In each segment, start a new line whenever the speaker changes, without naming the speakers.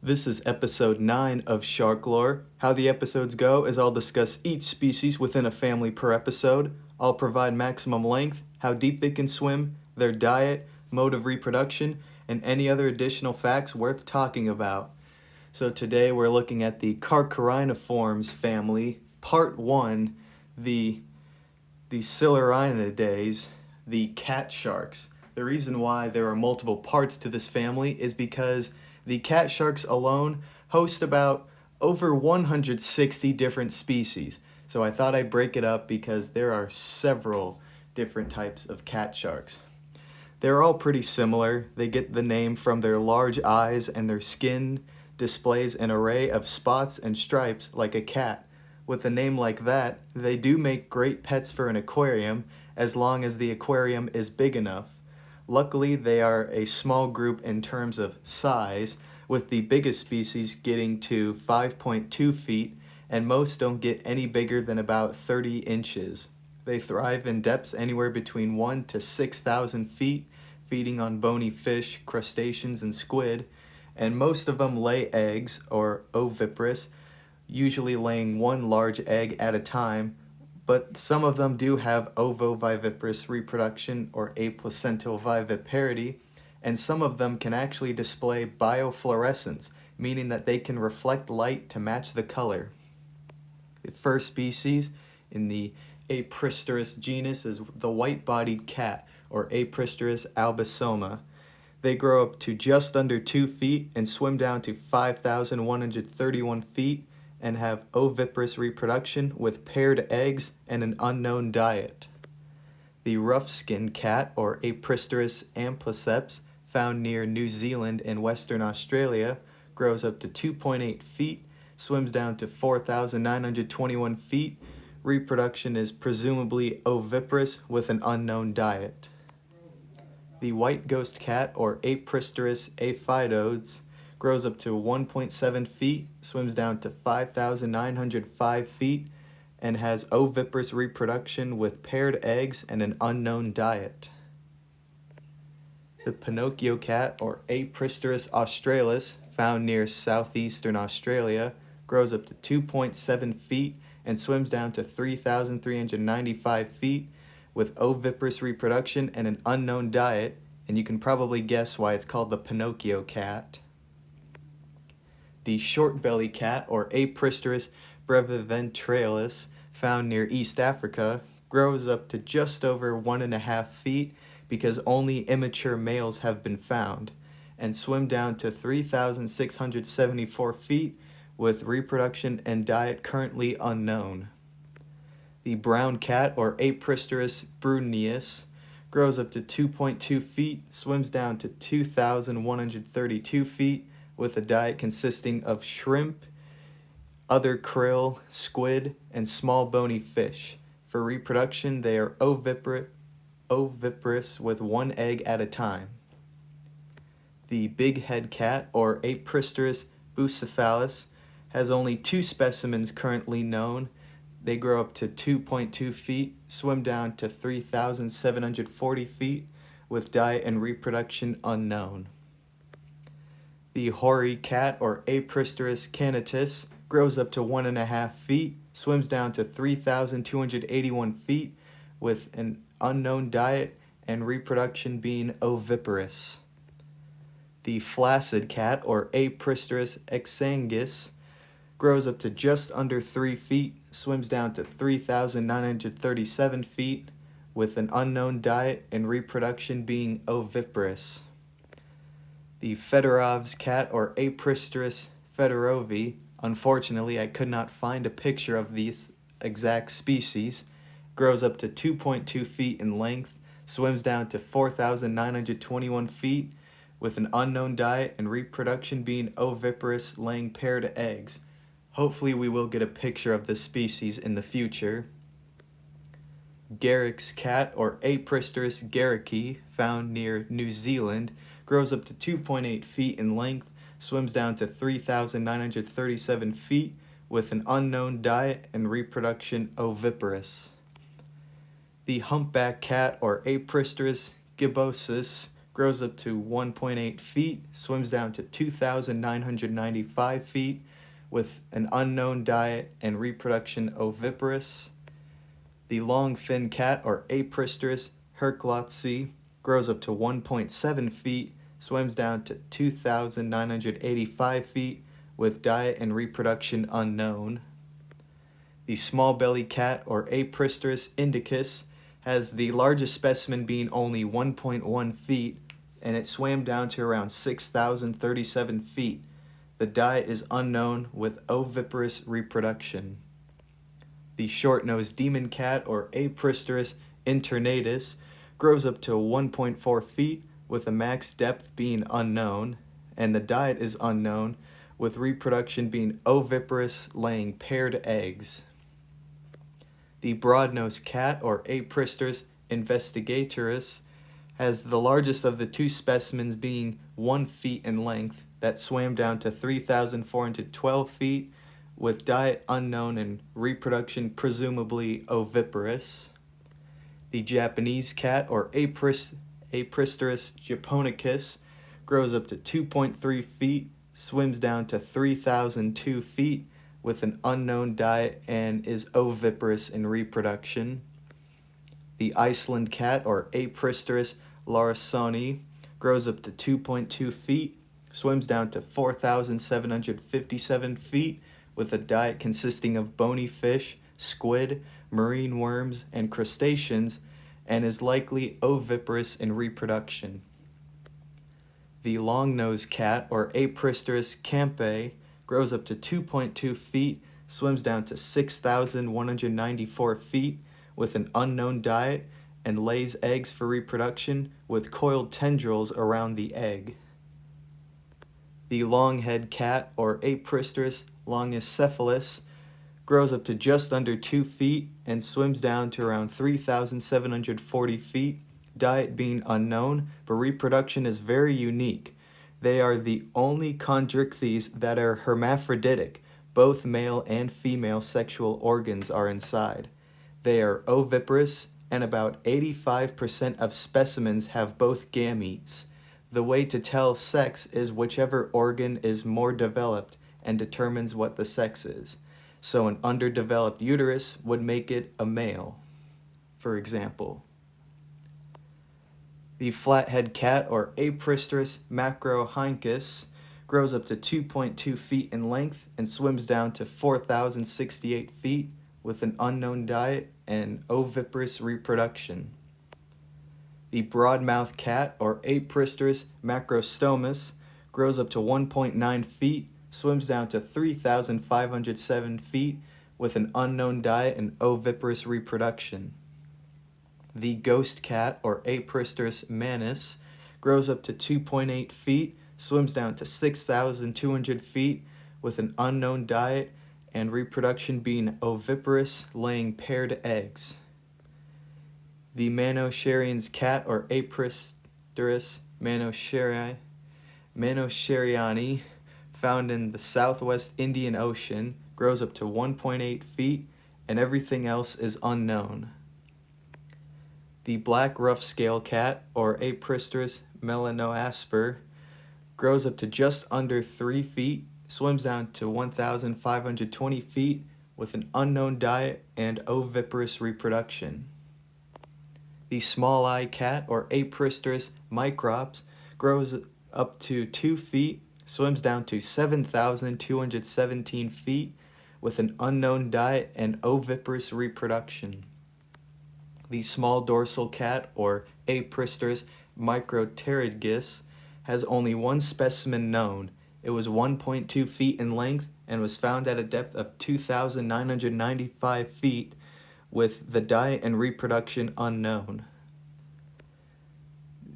This is episode 9 of Shark Lore. How the episodes go is I'll discuss each species within a family per episode. I'll provide maximum length, how deep they can swim, their diet, mode of reproduction, and any other additional facts worth talking about. So today we're looking at the Carcharhiniformes family, part 1, the Silurinidae, the cat sharks. The reason why there are multiple parts to this family is because the cat sharks alone host about over 160 different species. So I thought I'd break it up because there are several different types of cat sharks. They're all pretty similar. They get the name from their large eyes, and their skin displays an array of spots and stripes like a cat. With a name like that, they do make great pets for an aquarium as long as the aquarium is big enough. Luckily, they are a small group in terms of size, with the biggest species getting to 5.2 feet, and most don't get any bigger than about 30 inches. They thrive in depths anywhere between 1 to 6,000 feet, feeding on bony fish, crustaceans, and squid, and most of them lay eggs, or oviparous, usually laying one large egg at a time, but some of them do have ovoviviparous reproduction or aplacental viviparity, and some of them can actually display biofluorescence, meaning that they can reflect light to match the color. The first species in the Apristerus genus is the white-bodied cat, or Apristerus albosoma. They grow up to just under 2 feet and swim down to 5,131 feet, and have oviparous reproduction with paired eggs and an unknown diet. The rough-skinned cat, or Apristerus ampliceps, found near New Zealand and Western Australia, grows up to 2.8 feet, swims down to 4,921 feet. Reproduction is presumably oviparous with an unknown diet. The white ghost cat, or Apristerus aphidodes, grows up to 1.7 feet, swims down to 5,905 feet, and has oviparous reproduction with paired eggs and an unknown diet. The Pinocchio cat, or Apristerus australis, found near southeastern Australia, grows up to 2.7 feet and swims down to 3,395 feet with oviparous reproduction and an unknown diet, and you can probably guess why it's called the Pinocchio cat. The short-bellied cat, or Apristerus breviventralis, found near East Africa, grows up to just over 1.5 feet because only immature males have been found, and swim down to 3,674 feet with reproduction and diet currently unknown. The brown cat, or Apristerus bruneus, grows up to 2.2 feet, swims down to 2,132 feet, with a diet consisting of shrimp, other krill, squid, and small bony fish. For reproduction, they are oviparous with one egg at a time. The big-head cat, or Apristerus bucephalus, has only 2 specimens currently known. They grow up to 2.2 feet, swim down to 3,740 feet, with diet and reproduction unknown. The hoary cat, or Apristerus canatus, grows up to 1.5 feet, swims down to 3,281 feet, with an unknown diet and reproduction being oviparous. The flaccid cat, or Apristerus exsanguis, grows up to just under 3 feet, swims down to 3,937 feet, with an unknown diet and reproduction being oviparous. The Fedorov's cat, or Apristerus fedorovi, unfortunately I could not find a picture of these exact species, grows up to 2.2 feet in length, swims down to 4,921 feet, with an unknown diet and reproduction being oviparous, laying paired eggs. Hopefully we will get a picture of this species in the future. Garrick's cat, or Apristerus garricki, found near New Zealand, grows up to 2.8 feet in length, swims down to 3,937 feet, with an unknown diet and reproduction oviparous. The humpback cat, or Apristerus gibbosus, grows up to 1.8 feet, swims down to 2,995 feet, with an unknown diet and reproduction oviparous. The long-finned cat, or Apristerus herklotzi, grows up to 1.7 feet, swims down to 2,985 feet, with diet and reproduction unknown. The small-bellied cat, or Apristerus indicus, has the largest specimen being only 1.1 feet, and it swam down to around 6,037 feet. The diet is unknown, with oviparous reproduction. The short-nosed demon cat, or Apristerus internatus, grows up to 1.4 feet, with a max depth being unknown, and the diet is unknown, with reproduction being oviparous, laying paired eggs. The broad-nosed cat, or Apristerus investigatorus, has the largest of the two specimens being 1 feet in length that swam down to 3,412 feet, with diet unknown and reproduction presumably oviparous. The Japanese cat, or Apristerus japonicus, grows up to 2.3 feet, swims down to 3,002 feet, with an unknown diet and is oviparous in reproduction. The Iceland cat, or Apristerus larsoni, grows up to 2.2 feet, swims down to 4,757 feet, with a diet consisting of bony fish, squid, marine worms, and crustaceans, and is likely oviparous in reproduction. The long-nosed cat, or Apristerus campe, grows up to 2.2 feet, swims down to 6,194 feet, with an unknown diet, and lays eggs for reproduction with coiled tendrils around the egg. The long-head cat, or Apristerus longicephalus, grows up to just under 2 feet and swims down to around 3,740 feet, diet being unknown, but reproduction is very unique. They are the only chondrichthyes that are hermaphroditic. Both male and female sexual organs are inside. They are oviparous, and about 85% of specimens have both gametes. The way to tell sex is whichever organ is more developed and determines what the sex is. So an underdeveloped uterus would make it a male, for example. The flathead cat, or Apristerus macrohynchus, grows up to 2.2 feet in length and swims down to 4,068 feet with an unknown diet and oviparous reproduction. The broadmouth cat, or Apristerus macrostomus, grows up to 1.9 feet, swims down to 3,507 feet with an unknown diet and oviparous reproduction. The ghost cat, or Apristerus manus, grows up to 2.8 feet, swims down to 6,200 feet with an unknown diet and reproduction being oviparous, laying paired eggs. The Manocherian's cat, or Apristerus manocheriani, found in the southwest Indian Ocean, grows up to 1.8 feet, and everything else is unknown. The black rough-scale cat, or Apristerus melanoasper, grows up to just under 3 feet, swims down to 1,520 feet with an unknown diet and oviparous reproduction. The small-eye cat, or Apristerus microps, grows up to 2 feet, swims down to 7,217 feet with an unknown diet and oviparous reproduction. The small dorsal cat, or Apristerus micropterygus, has only one specimen known. It was 1.2 feet in length and was found at a depth of 2,995 feet, with the diet and reproduction unknown.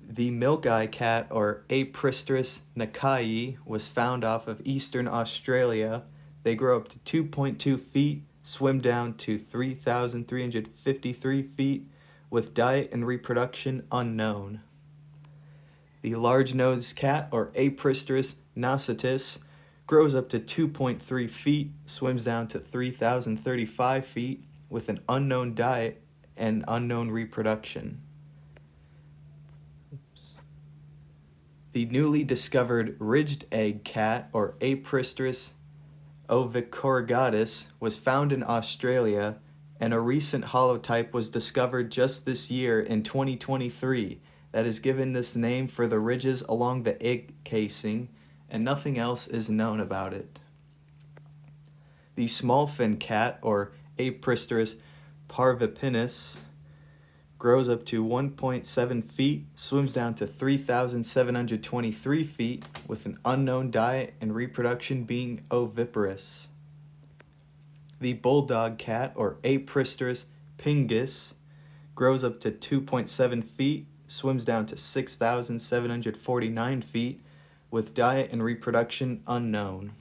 The milk-eye cat, or Apristerus nakai, was found off of eastern Australia. They grow up to 2.2 feet, swim down to 3,353 feet, with diet and reproduction unknown. The large-nosed cat, or Apristerus nausitus, grows up to 2.3 feet, swims down to 3,035 feet, with an unknown diet and unknown reproduction. The newly discovered ridged egg cat, or Apristis ovicorrugatus, was found in Australia, and a recent holotype was discovered just this year in 2023 that is given this name for the ridges along the egg casing, and nothing else is known about it. The small-fin cat, or Apristis parvipinus, grows up to 1.7 feet, swims down to 3,723 feet, with an unknown diet and reproduction being oviparous. The bulldog cat, or Apristis pingus, grows up to 2.7 feet, swims down to 6,749 feet, with diet and reproduction unknown.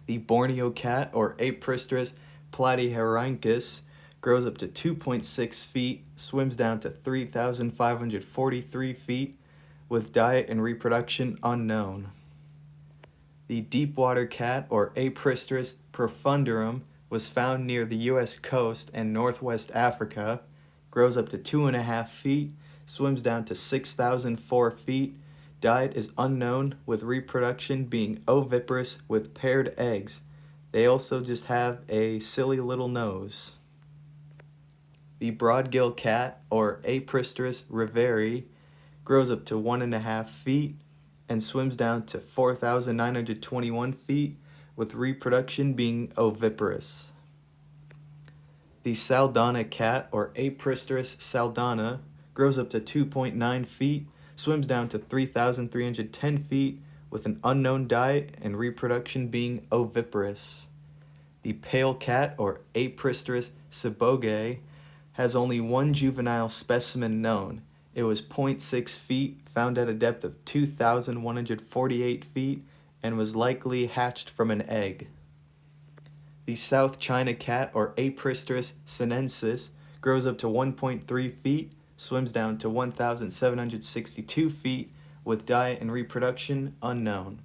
The Borneo cat, or Apristis platyhorhynchus, grows up to 2.6 feet, swims down to 3,543 feet, with diet and reproduction unknown. The deepwater cat, or Apristis profundorum, was found near the U.S. coast and northwest Africa, grows up to 2.5 feet, swims down to 6,004 feet, diet is unknown, with reproduction being oviparous with paired eggs. They also just have a silly little nose. The broadgill cat, or Apristis riveri, grows up to 1.5 feet and swims down to 4,921 feet, with reproduction being oviparous. The Saldana cat, or Apristis saldana, grows up to 2.9 feet, swims down to 3,310 feet, with an unknown diet and reproduction being oviparous. The pale cat, or Apristis sabogae, has only one juvenile specimen known. It was 0.6 feet, found at a depth of 2,148 feet, and was likely hatched from an egg. The South China cat, or Apristis sinensis, grows up to 1.3 feet, swims down to 1,762 feet, with diet and reproduction unknown.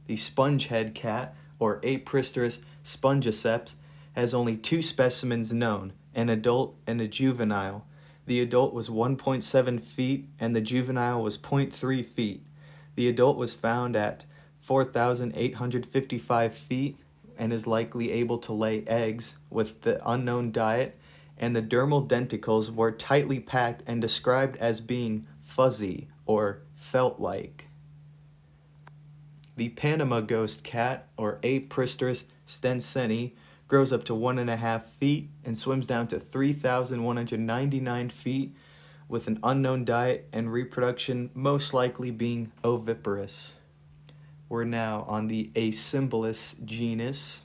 The spongehead cat, or Apristis spongiceps, has only 2 specimens known, an adult and a juvenile. The adult was 1.7 feet and the juvenile was 0.3 feet. The adult was found at 4,855 feet and is likely able to lay eggs, with the unknown diet, and the dermal denticles were tightly packed and described as being fuzzy or felt-like. The Panama ghost cat, or Apristis stenseni, grows up to 1.5 feet and swims down to 3,199 feet, with an unknown diet and reproduction most likely being oviparous. We're now on the Acymbolus genus.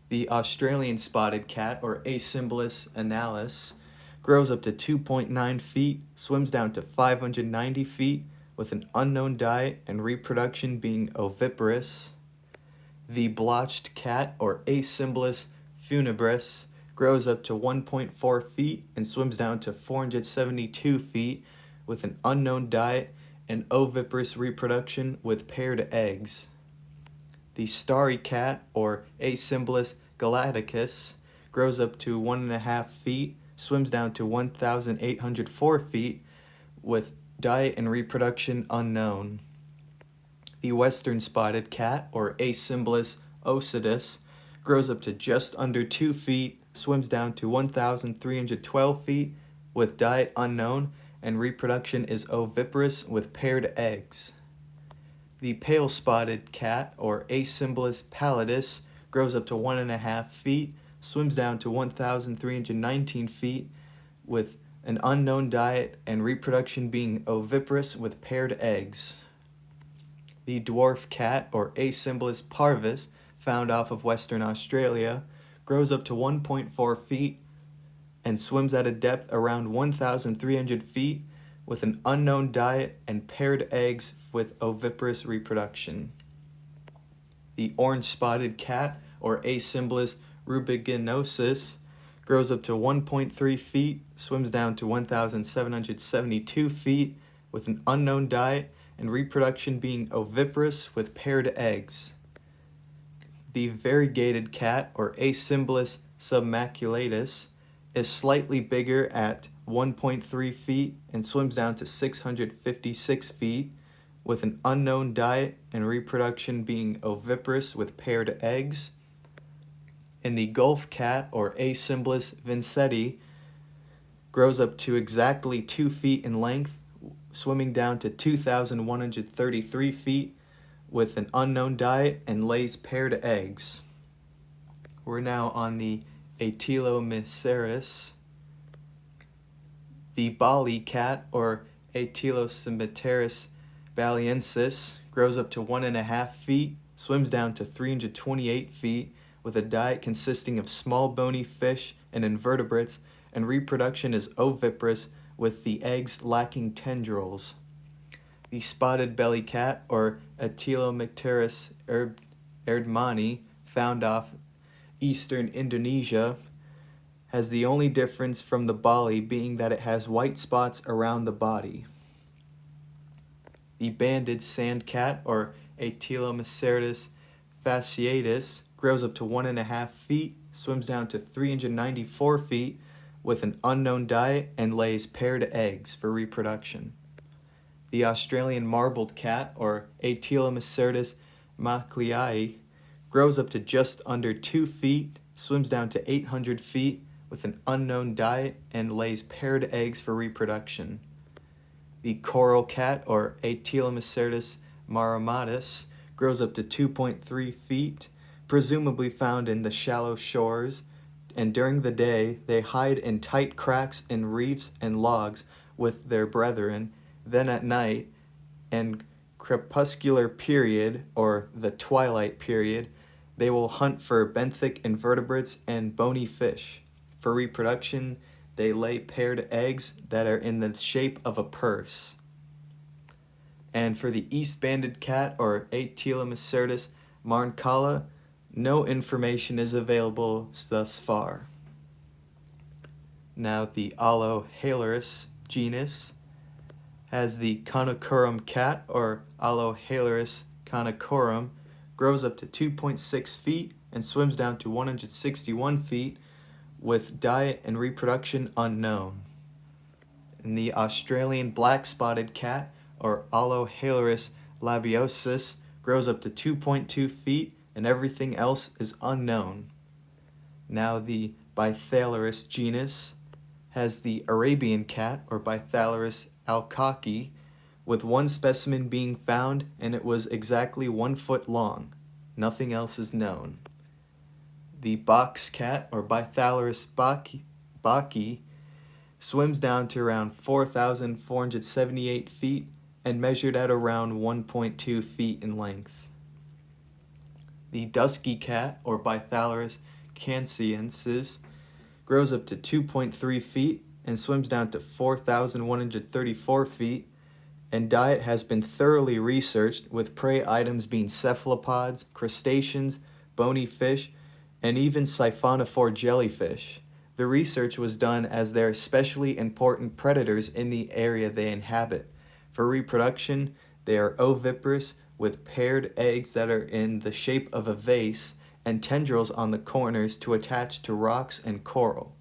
The Australian spotted cat, or Acymbolus analis, grows up to 2.9 feet, swims down to 590 feet, with an unknown diet and reproduction being oviparous. The blotched cat, or Acymbolus funebris, grows up to 1.4 feet and swims down to 472 feet, with an unknown diet and oviparous reproduction with paired eggs. The starry cat, or Acymbolus galacticus, grows up to 1.5 feet, swims down to 1,804 feet, with diet and reproduction unknown. The western spotted cat, or Acymbolus ocidus, grows up to just under 2 feet, swims down to 1,312 feet, with diet unknown, and reproduction is oviparous with paired eggs. The pale spotted cat, or Acymbolus pallidus, grows up to 1.5 feet, swims down to 1,319 feet, with an unknown diet and reproduction being oviparous with paired eggs. The dwarf cat, or Acymbolus parvus, found off of Western Australia, grows up to 1.4 feet and swims at a depth around 1,300 feet, with an unknown diet and paired eggs with oviparous reproduction. The orange-spotted cat, or Acymbolus rubiginosus, grows up to 1.3 feet, swims down to 1,772 feet, with an unknown diet and reproduction being oviparous with paired eggs. The variegated cat, or Acymbolus submaculatus, is slightly bigger at 1.3 feet and swims down to 656 feet, with an unknown diet and reproduction being oviparous with paired eggs. And the Gulf cat, or A. symbolis vincenti, grows up to exactly 2 feet in length, swimming down to 2,133 feet, with an unknown diet and lays paired eggs. We're now on the Atelomycetes. The Bali cat, or Atelomycetes baliensis, grows up to 1.5 feet, swims down to 328 feet, with a diet consisting of small bony fish and invertebrates, and reproduction is oviparous, with the eggs lacking tendrils. The spotted belly cat, or Atelomycetes erdmani, found off eastern Indonesia, has the only difference from the Bali being that it has white spots around the body. The banded sand cat, or Atelomycetes fasciatus, grows up to 1.5 feet, swims down to 394 feet, with an unknown diet and lays paired eggs for reproduction. The Australian marbled cat, or Atelomycetes macleayi, grows up to just under 2 feet, swims down to 800 feet, with an unknown diet and lays paired eggs for reproduction. The coral cat, or Atelomycetes marmoratus, grows up to 2.3 feet, presumably found in the shallow shores, and during the day they hide in tight cracks in reefs and logs with their brethren. Then at night and crepuscular period, or the twilight period, they will hunt for benthic invertebrates and bony fish. For reproduction, they lay paired eggs that are in the shape of a purse. And for the east-banded cat, or Atelomycetes marncala, no information is available thus far. Now the Alohalurus genus has the Carcharhiniformes cat, or Alohalurus carnicorum, grows up to 2.6 feet and swims down to 161 feet, with diet and reproduction unknown. And the Australian black-spotted cat, or Alohalurus labiosus, grows up to 2.2 feet and everything else is unknown. Now the Bythalurus genus has the Arabian cat, or Bythalurus alkaki, with one specimen being found and it was exactly 1 foot long. Nothing else is known. The box cat, or Bythalurus baki, swims down to around 4,478 feet and measured at around 1.2 feet in length. The dusky cat, or Bythalurus cansiensis, grows up to 2.3 feet and swims down to 4,134 feet, and diet has been thoroughly researched, with prey items being cephalopods, crustaceans, bony fish, and even siphonophore jellyfish. The research was done as they are especially important predators in the area they inhabit. For reproduction, they are oviparous, with paired eggs that are in the shape of a vase and tendrils on the corners to attach to rocks and coral.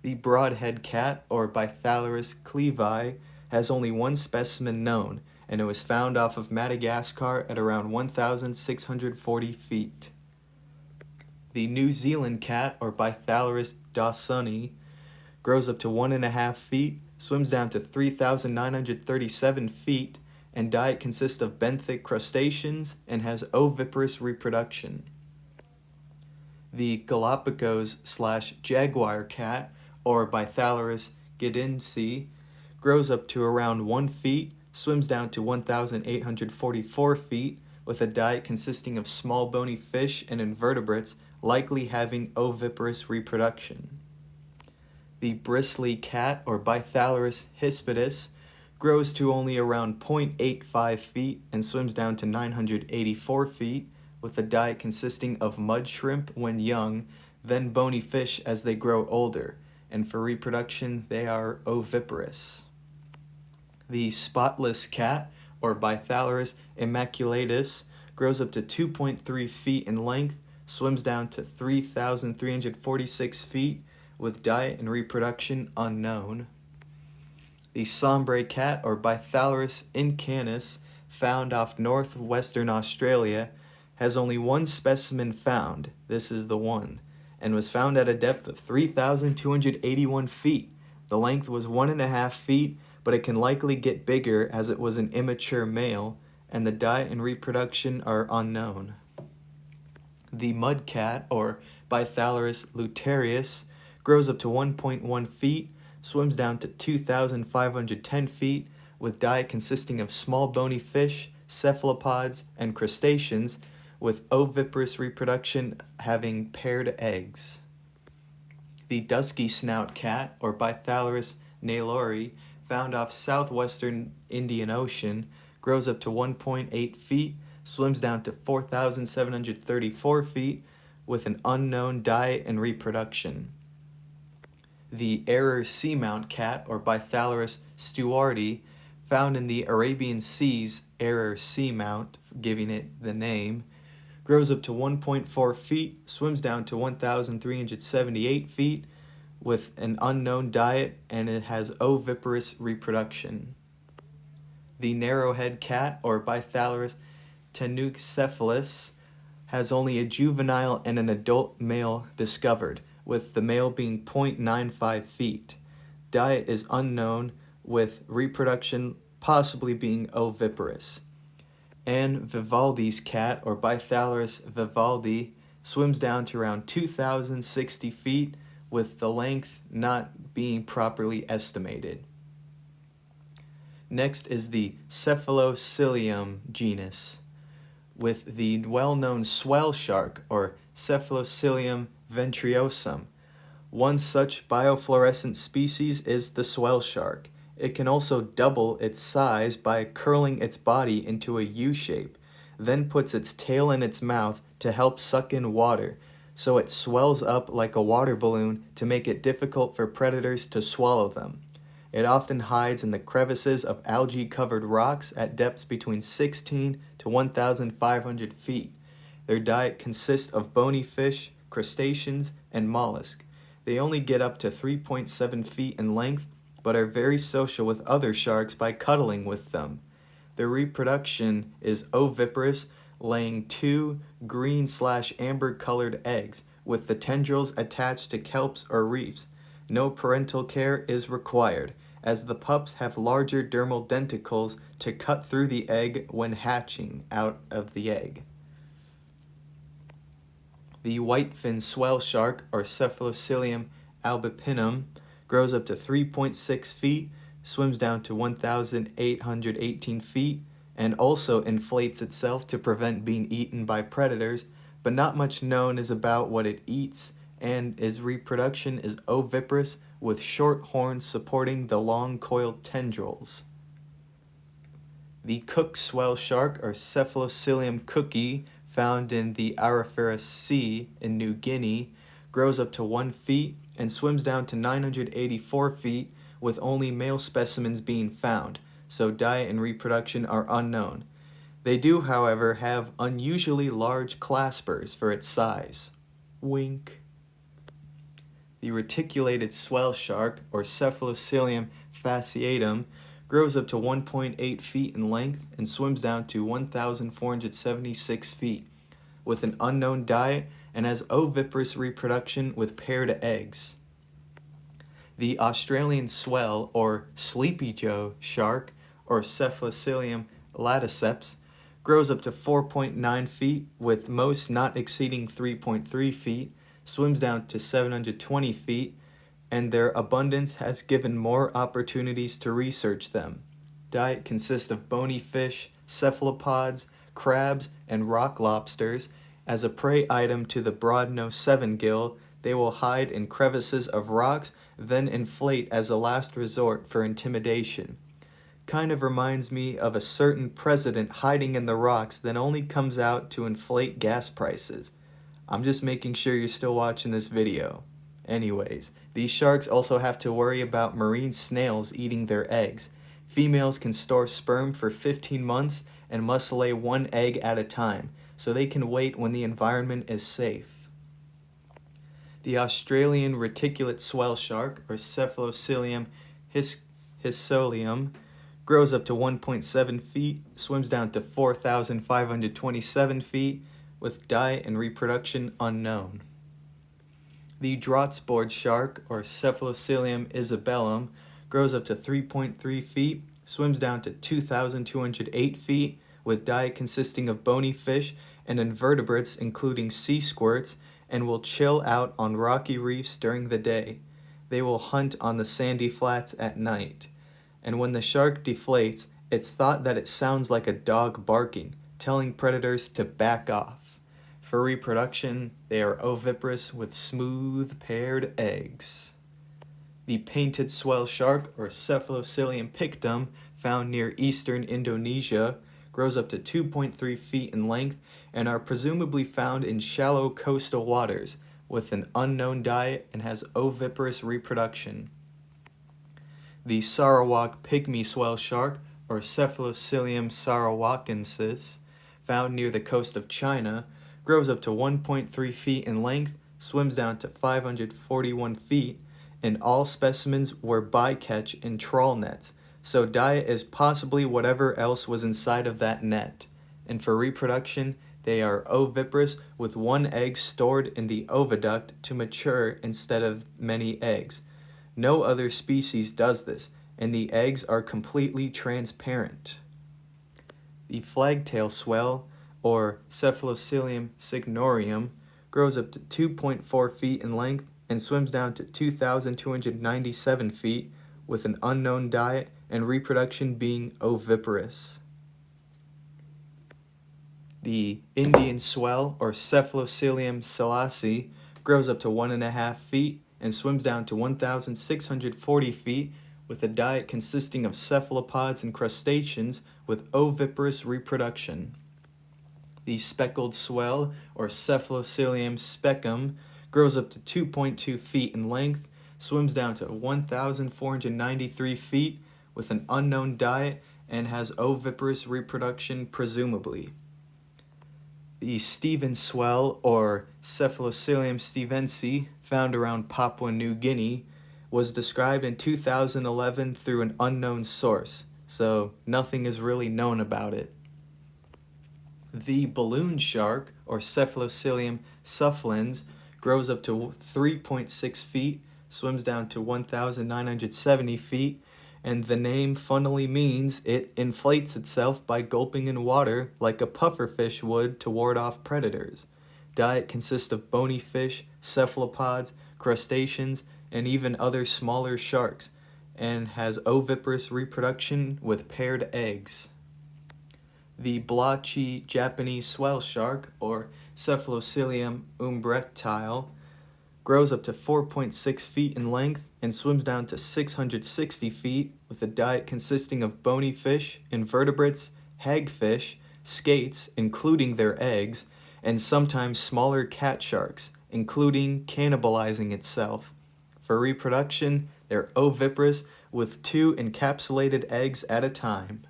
The broadhead cat, or Bythalurus clevi, has only one specimen known, and it was found off of Madagascar at around 1,640 feet. The New Zealand cat, or Bythalurus dawsoni, grows up to 1.5 feet, swims down to 3,937 feet, and diet consists of benthic crustaceans and has oviparous reproduction. The Galapagos/jaguar cat, or Bythalurus giddensii, grows up to around 1 feet, swims down to 1,844 feet, with a diet consisting of small bony fish and invertebrates, likely having oviparous reproduction. The bristly cat, or Bythalurus hispidus, grows to only around 0.85 feet and swims down to 984 feet, with a diet consisting of mud shrimp when young, then bony fish as they grow older, and for reproduction they are oviparous. The spotless cat, or Bythalurus immaculatus, grows up to 2.3 feet in length, swims down to 3,346 feet, with diet and reproduction unknown. The sombre cat, or Bythalurus incanus, found off northwestern Australia, has only one specimen found. This is the one, and was found at a depth of 3,281 feet. The length was 1.5 feet, but it can likely get bigger as it was an immature male, and the diet and reproduction are unknown. The mud cat, or Bythalurus luterius, grows up to 1.1 feet, swims down to 2,510 feet, with diet consisting of small bony fish, cephalopods, and crustaceans, with oviparous reproduction having paired eggs. The dusky snout cat, or Bythalurus naylori, found off southwestern Indian Ocean, grows up to 1.8 feet, swims down to 4,734 feet, with an unknown diet and reproduction. The error seamount cat, or Bythalurus stewarti, found in the Arabian Seas, error seamount, giving it the name, grows up to 1.4 feet, swims down to 1,378 feet, with an unknown diet, and it has oviparous reproduction. The narrowhead cat, or Bythalurus tenucephalus, has only a juvenile and an adult male discovered, with the male being 0.95 feet. Diet is unknown, with reproduction possibly being oviparous. And Vivaldi's cat, or Bythalurus vivaldi, swims down to around 2,060 feet, with the length not being properly estimated. Next is the Cephalocilium genus, with the well-known swell shark, or Cephalocilium ventriosum. One such biofluorescent species is the swell shark. It can also double its size by curling its body into a U shape, then puts its tail in its mouth to help suck in water, so it swells up like a water balloon to make it difficult for predators to swallow them. It often hides in the crevices of algae-covered rocks at depths between 16 to 1,500 feet. Their diet consists of bony fish, crustaceans, and mollusks. They only get up to 3.7 feet in length, but are very social with other sharks by cuddling with them. Their reproduction is oviparous, laying 2 green/amber colored eggs, with the tendrils attached to kelps or reefs. No parental care is required, as the pups have larger dermal denticles to cut through the egg when hatching out of the egg. The whitefin swell shark, or Cephalocilium albipinum, grows up to 3.6 feet, swims down to 1,818 feet, and also inflates itself to prevent being eaten by predators, but not much known is about what it eats, and its reproduction is oviparous, with short horns supporting the long coiled tendrils. The Cook swell shark, or Cephalocilium cooki, found in the Auriferous Sea in New Guinea, grows up to 1 feet and swims down to 984 feet, with only male specimens being found, so diet and reproduction are unknown. They do, however, have unusually large claspers for its size. Wink. The reticulated swell shark, or Cephalocilium fasciatum, grows up to 1.8 feet in length and swims down to 1,476 feet, with an unknown diet, and has oviparous reproduction with paired eggs. The Australian swell, or Sleepy Joe shark, or Cephalocilium laticeps, grows up to 4.9 feet, with most not exceeding 3.3 feet, swims down to 720 feet, and their abundance has given more opportunities to research them. Diet consists of bony fish, cephalopods, crabs, and rock lobsters. As a prey item to the broad-nosed seven-gill, they will hide in crevices of rocks, then inflate as a last resort for intimidation. Kind of reminds me of a certain president hiding in the rocks, then only comes out to inflate gas prices. I'm just making sure you're still watching this video. Anyways, these sharks also have to worry about marine snails eating their eggs. Females can store sperm for 15 months and must lay 1 egg at a time, so they can wait when the environment is safe. The Australian reticulate swell shark, or Cephalocilium hisolium, grows up to 1.7 feet, swims down to 4,527 feet, with diet and reproduction unknown. The Drotsboard shark, or Cephalocilium isabellum, grows up to 3.3 feet, swims down to 2,208 feet, with diet consisting of bony fish and invertebrates including sea squirts, and will chill out on rocky reefs during the day. They will hunt on the sandy flats at night. And when the shark deflates, it's thought that it sounds like a dog barking, telling predators to back off. For reproduction, they are oviparous with smooth paired eggs. The painted swell shark, or Cephalocilium pictum, found near eastern Indonesia, grows up to 2.3 feet in length and are presumably found in shallow coastal waters with an unknown diet and has oviparous reproduction. The Sarawak pygmy swell shark, or Cephalocilium sarawakensis, found near the coast of China, grows up to 1.3 feet in length, swims down to 541 feet, and all specimens were bycatch in trawl nets, so diet is possibly whatever else was inside of that net. And for reproduction, they are oviparous with one egg stored in the oviduct to mature instead of many eggs. No other species does this, and the eggs are completely transparent. The flagtail swell, or Cephalocilium cygnorium, grows up to 2.4 feet in length and swims down to 2,297 feet with an unknown diet and reproduction being oviparous. The Indian swell, or Cephalocilium selassie, grows up to 1.5 feet and swims down to 1,640 feet with a diet consisting of cephalopods and crustaceans with oviparous reproduction. The speckled swell, or Cephalocilium specum, grows up to 2.2 feet in length, swims down to 1,493 feet with an unknown diet, and has oviparous reproduction presumably. The Stevens swell, or Cephalocilium stevensi, found around Papua New Guinea, was described in 2011 through an unknown source, so nothing is really known about it. The balloon shark, or Cephalocilium sufflens, grows up to 3.6 feet, swims down to 1,970 feet, and the name funnily means it inflates itself by gulping in water like a pufferfish would to ward off predators. Diet consists of bony fish, cephalopods, crustaceans, and even other smaller sharks, and has oviparous reproduction with paired eggs. The blotchy Japanese swell shark, or Cephalocilium umbrectile, grows up to 4.6 feet in length and swims down to 660 feet with a diet consisting of bony fish, invertebrates, hagfish, skates, including their eggs, and sometimes smaller cat sharks, including cannibalizing itself. For reproduction, they're oviparous with 2 encapsulated eggs at a time.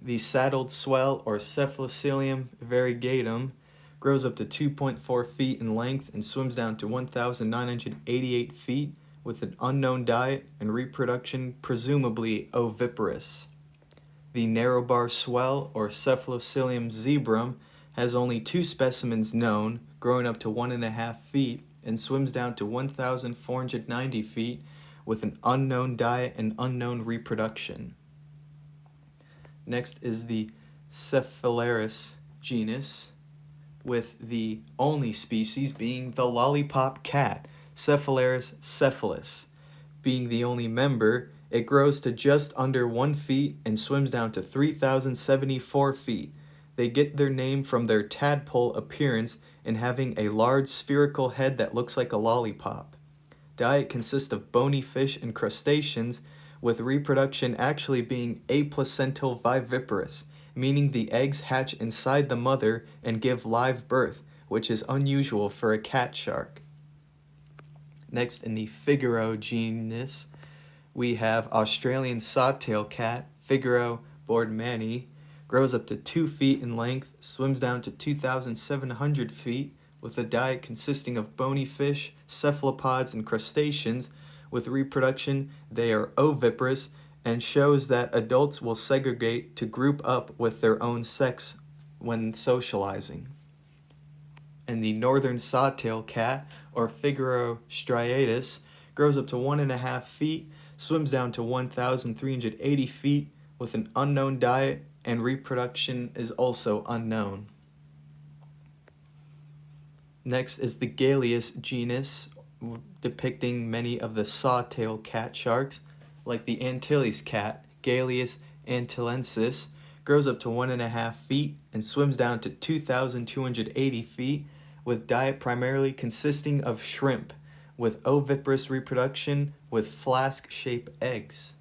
The saddled swell, or Cephalocilium variegatum, grows up to 2.4 feet in length and swims down to 1,988 feet with an unknown diet and reproduction presumably oviparous. The narrowbar swell, or Cephalocilium zebrum, has only 2 specimens known, growing up to 1.5 feet, and swims down to 1,490 feet with an unknown diet and unknown reproduction. Next is the Cephalaris genus, with the only species being the lollipop cat, Cephalaris cephalus. Being the only member, it grows to just under 1 feet and swims down to 3,074 feet. They get their name from their tadpole appearance and having a large spherical head that looks like a lollipop. Diet consists of bony fish and crustaceans, with reproduction actually being aplacental viviparous, meaning the eggs hatch inside the mother and give live birth, which is unusual for a cat shark. Next, in the Figaro genus, we have Australian sawtail cat, Figaro boardmani, grows up to 2 feet in length, swims down to 2,700 feet with a diet consisting of bony fish, cephalopods, and crustaceans. With reproduction, they are oviparous, and shows that adults will segregate to group up with their own sex when socializing. And the northern sawtail cat, or Figaro striatus, grows up to 1.5 feet, swims down to 1,380 feet with an unknown diet, and reproduction is also unknown. Next is the Galeus genus, depicting many of the sawtail cat sharks, like the Antilles cat, Galeus antillensis, grows up to 1.5 feet and swims down to 2,280 feet, with diet primarily consisting of shrimp, with oviparous reproduction with flask-shaped eggs.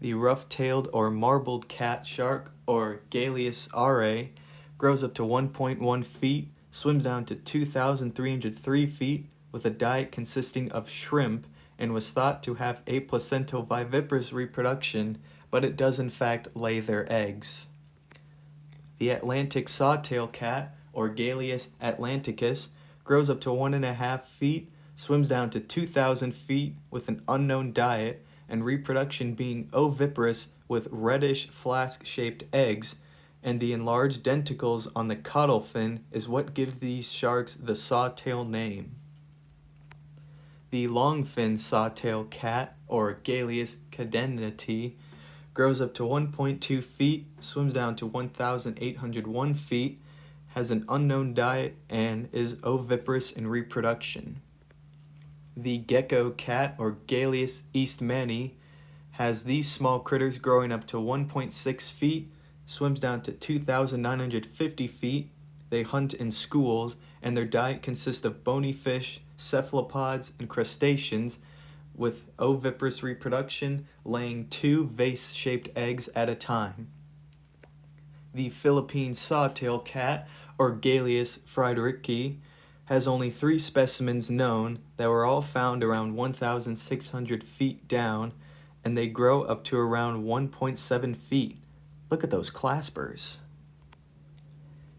The rough-tailed or marbled cat shark, or Galeus arae, grows up to 1.1 feet, swims down to 2,303 feet, with a diet consisting of shrimp, and was thought to have aplacental viviparous reproduction, but it does in fact lay their eggs. The Atlantic sawtail cat, or Galeus atlanticus, grows up to 1.5 feet, swims down to 2,000 feet with an unknown diet, and reproduction being oviparous with reddish flask-shaped eggs, and the enlarged denticles on the caudal fin is what gives these sharks the sawtail name. The longfin sawtail cat, or Galeus cadenati, grows up to 1.2 feet, swims down to 1,801 feet, has an unknown diet, and is oviparous in reproduction. The gecko cat, or Galeus eastmani, has these small critters growing up to 1.6 feet, swims down to 2,950 feet. They hunt in schools, and their diet consists of bony fish, cephalopods, and crustaceans, with oviparous reproduction, laying 2 vase-shaped eggs at a time. The Philippine sawtail cat, or Galeus friedrichi, has only 3 specimens known that were all found around 1,600 feet down, and they grow up to around 1.7 feet. Look at those claspers.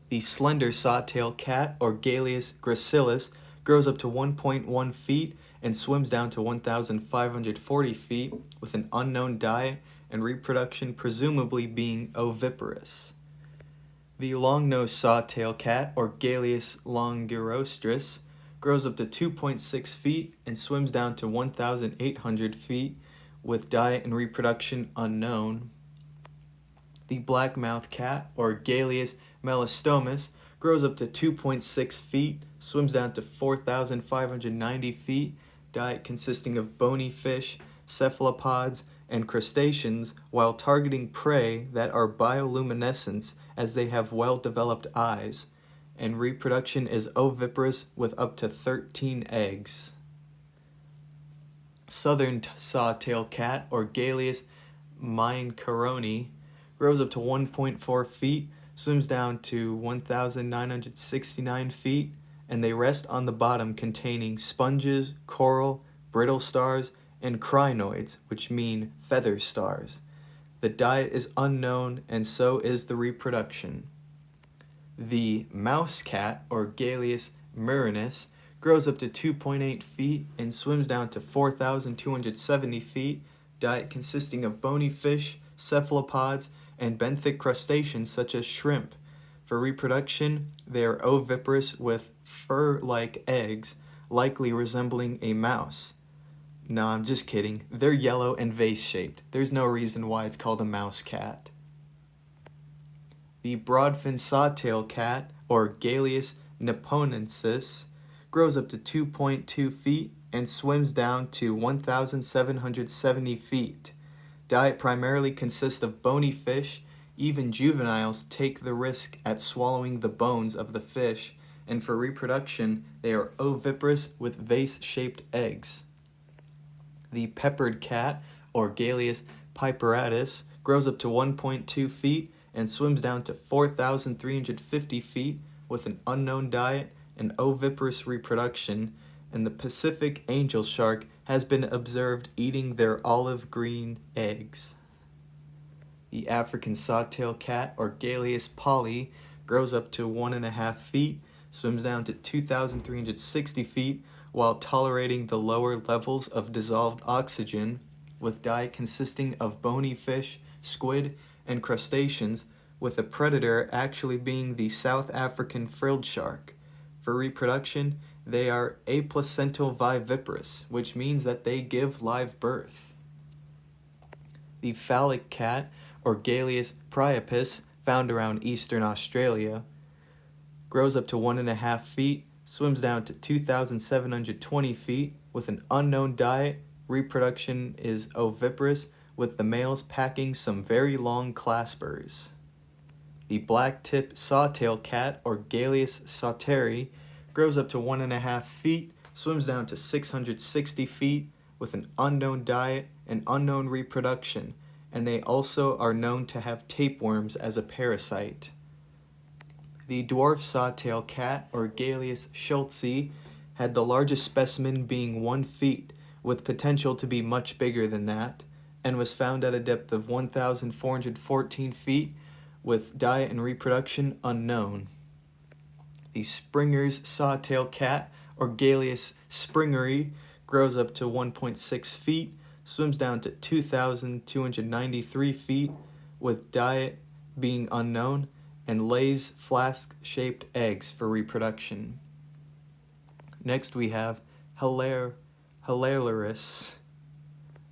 The slender sawtail cat, or Galeus gracilis, grows up to 1.1 feet and swims down to 1,540 feet with an unknown diet, and reproduction presumably being oviparous. The long-nosed sawtail cat, or Galeus longirostris, grows up to 2.6 feet and swims down to 1,800 feet with diet and reproduction unknown. The black-mouthed cat, or Galeus melastomus, grows up to 2.6 feet, swims down to 4,590 feet, diet consisting of bony fish, cephalopods, and crustaceans, while targeting prey that are bioluminescent as they have well-developed eyes, and reproduction is oviparous with up to 13 eggs. Southern sawtail cat, or Galeus maincaroni, grows up to 1.4 feet, swims down to 1,969 feet, and they rest on the bottom containing sponges, coral, brittle stars, and crinoids, which mean feather stars. The diet is unknown, and so is the reproduction. The mouse cat, or Galeus murinus, grows up to 2.8 feet and swims down to 4,270 feet, diet consisting of bony fish, cephalopods, and benthic crustaceans such as shrimp. For reproduction, they are oviparous with fur-like eggs, likely resembling a mouse. No, I'm just kidding. They're yellow and vase-shaped. There's no reason why it's called a mouse cat. The broadfin sawtail cat, or Galeus neponensis, grows up to 2.2 feet and swims down to 1,770 feet. Diet primarily consists of bony fish. Even juveniles take the risk at swallowing the bones of the fish, and for reproduction, they are oviparous with vase-shaped eggs. The peppered cat, or Galeus piperatus, grows up to 1.2 feet and swims down to 4,350 feet with an unknown diet and oviparous reproduction, and the Pacific angel shark has been observed eating their olive green eggs. The African sawtail cat, or Galeus polly, grows up to 1.5 feet, swims down to 2,360 feet while tolerating the lower levels of dissolved oxygen, with diet consisting of bony fish, squid, and crustaceans, with the predator actually being the South African frilled shark. For reproduction, they are aplacental viviparous, which means that they give live birth. The phallic cat, or Galeus priapus, found around eastern Australia, grows up to 1.5 feet, swims down to 2,720 feet with an unknown diet. Reproduction is oviparous, with the males packing some very long claspers. The black-tip sawtail cat, or Galeus sauteri, grows up to 1.5 feet, swims down to 660 feet with an unknown diet and unknown reproduction, and they also are known to have tapeworms as a parasite. The dwarf sawtail cat, or Galeus schultzi, had the largest specimen being 1 feet, with potential to be much bigger than that, and was found at a depth of 1,414 feet, with diet and reproduction unknown. The Springer's sawtail cat, or Galeus springeri, grows up to 1.6 feet, swims down to 2,293 feet, with diet being unknown, and lays flask-shaped eggs for reproduction. Next we have Hilarius,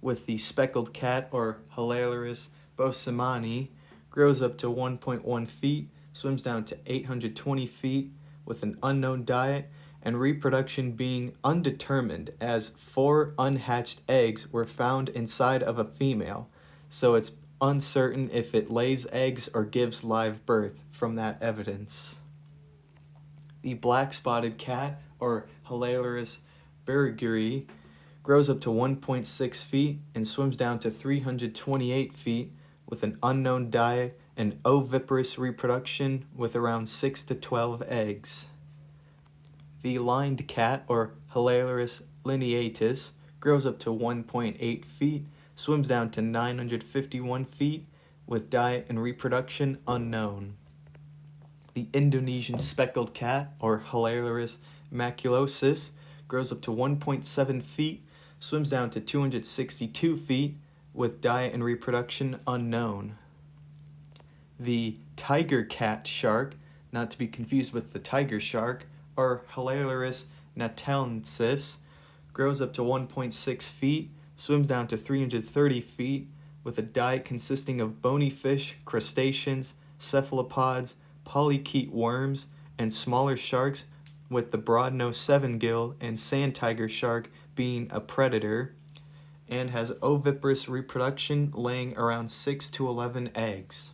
with the speckled cat, or Hilarius bosemani, grows up to 1.1 feet, swims down to 820 feet with an unknown diet, and reproduction being undetermined, as 4 unhatched eggs were found inside of a female, so it's uncertain if it lays eggs or gives live birth from that evidence. The black-spotted cat, or Hilarius bergeri, grows up to 1.6 feet and swims down to 328 feet with an unknown diet and oviparous reproduction with around 6 to 12 eggs. The lined cat, or Hilarius lineatus, grows up to 1.8 feet, swims down to 951 feet, with diet and reproduction unknown. The Indonesian speckled cat, or Hilarius maculosus, grows up to 1.7 feet, swims down to 262 feet, with diet and reproduction unknown. The tiger cat shark, not to be confused with the tiger shark, or Hilarius natalensis, grows up to 1.6 feet, swims down to 330 feet, with a diet consisting of bony fish, crustaceans, cephalopods, polychaete worms, and smaller sharks, with the broad-nosed seven-gill and sand tiger shark being a predator, and has oviparous reproduction, laying around 6 to 11 eggs.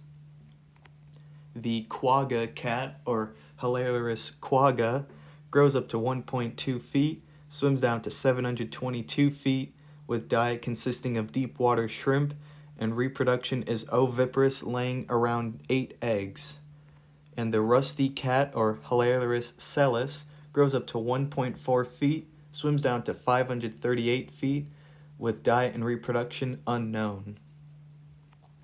The quagga cat, or Hilarius quagga, grows up to 1.2 feet, swims down to 722 feet, with diet consisting of deep water shrimp, and reproduction is oviparous, laying around 8 eggs. And the rusty cat, or Hilarius selus, grows up to 1.4 feet, swims down to 538 feet, with diet and reproduction unknown.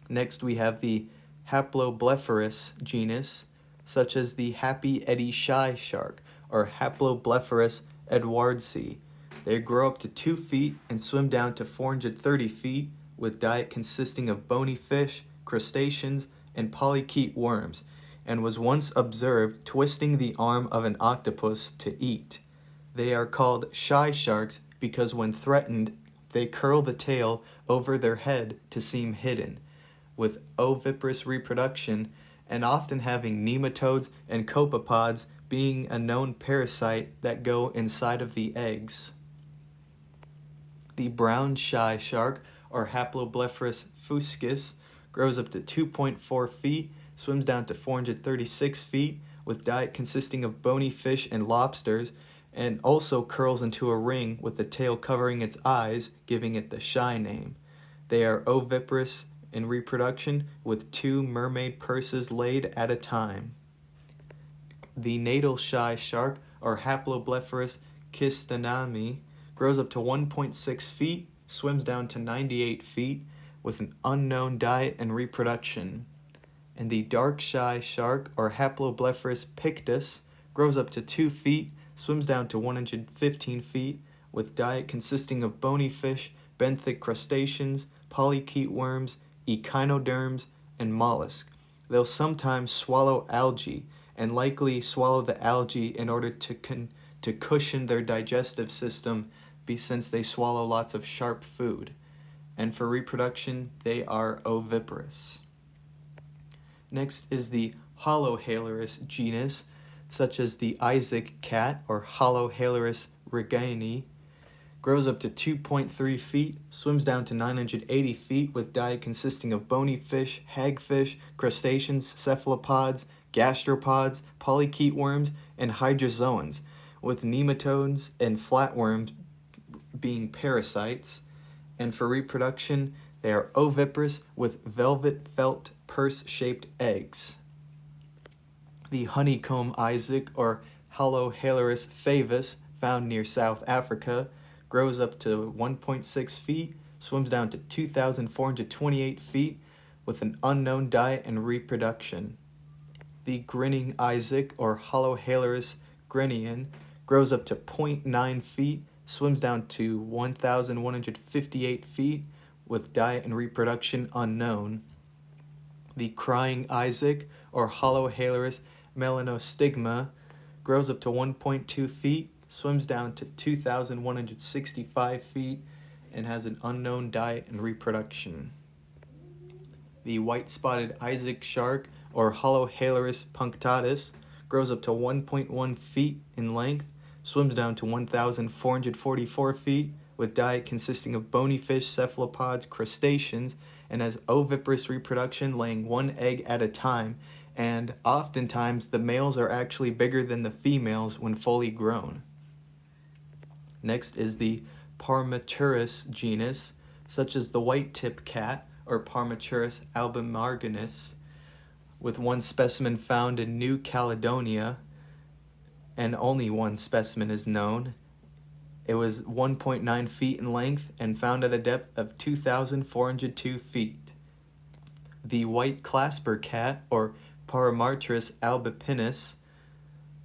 Next we have the Haploblepharus genus, such as the Happy Eddie shy shark, or Haploblepharus edwardsi. They grow up to 2 feet and swim down to 430 feet, with diet consisting of bony fish, crustaceans, and polychaete worms, and was once observed twisting the arm of an octopus to eat. They are called shy sharks because when threatened, they curl the tail over their head to seem hidden, with oviparous reproduction, and often having nematodes and copepods being a known parasite that go inside of the eggs. The brown shy shark, or Haploblepharus fuscus, grows up to 2.4 feet, swims down to 436 feet, with diet consisting of bony fish and lobsters, and also curls into a ring with the tail covering its eyes, giving it the shy name. They are oviparous in reproduction, with 2 mermaid purses laid at a time. The natal shy shark, or Haploblepharus kistanami, grows up to 1.6 feet, swims down to 98 feet, with an unknown diet and reproduction. And the dark shy shark, or Haploblepharus pictus, grows up to 2 feet, swims down to 115 feet, with diet consisting of bony fish, benthic crustaceans, polychaete worms, echinoderms, and mollusks. They'll sometimes swallow algae, and likely swallow the algae in order to cushion their digestive system, since they swallow lots of sharp food. And for reproduction, they are oviparous. Next is the Holohalurus genus, such as the Isaac cat or Holohalurus regaini, grows up to 2.3 feet, swims down to 980 feet with diet consisting of bony fish, hagfish, crustaceans, cephalopods, gastropods, polychaete worms, and hydrozoans, with nematodes and flatworms being parasites. And for reproduction, they are oviparous with velvet felt purse-shaped eggs. The honeycomb Isaac or Holohalurus favus, found near South Africa, grows up to 1.6 feet, swims down to 2,428 feet with an unknown diet and reproduction. The grinning Isaac or Holohalurus grinion grows up to 0.9 feet, swims down to 1,158 feet with diet and reproduction unknown. The crying Isaac or Holohalurus melanostigma grows up to 1.2 feet, swims down to 2,165 feet, and has an unknown diet and reproduction. The white-spotted Isaac shark or Holohalurus punctatus grows up to 1.1 feet in length, swims down to 1,444 feet, with diet consisting of bony fish, cephalopods, crustaceans, and has oviparous reproduction, laying one egg at a time, and oftentimes the males are actually bigger than the females when fully grown. Next is the Parmaturus genus, such as the white-tip cat or Parmaturus albimarginus, with one specimen found in New Caledonia, and only one specimen is known. It was 1.9 feet in length and found at a depth of 2,402 feet. The white clasper cat, or Paramartrus albipinus,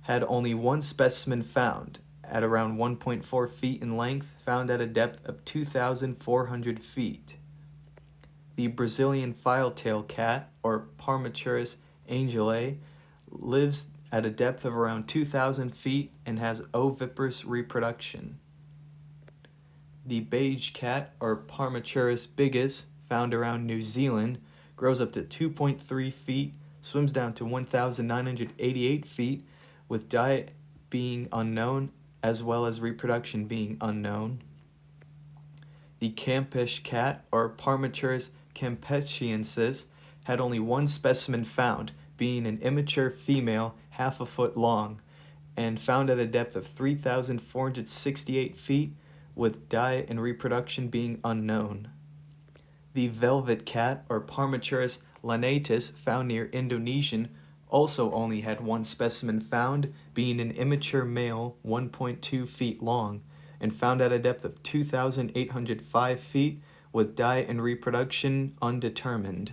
had only one specimen found, at around 1.4 feet in length, found at a depth of 2,400 feet. The Brazilian filetail cat, or Parmaturus angelae, lives at a depth of around 2,000 feet and has oviparous reproduction. The beige cat, or Parmaturus bigus, found around New Zealand, grows up to 2.3 feet, swims down to 1,988 feet, with diet being unknown as well as reproduction being unknown. The Campish cat, or Parmaturus campechiensis, had only one specimen found, being an immature female half a foot long, and found at a depth of 3,468 feet, with diet and reproduction being unknown. The velvet cat, or Parmaturus lanatus, found near Indonesia, also only had one specimen found, being an immature male 1.2 feet long, and found at a depth of 2,805 feet, with diet and reproduction undetermined.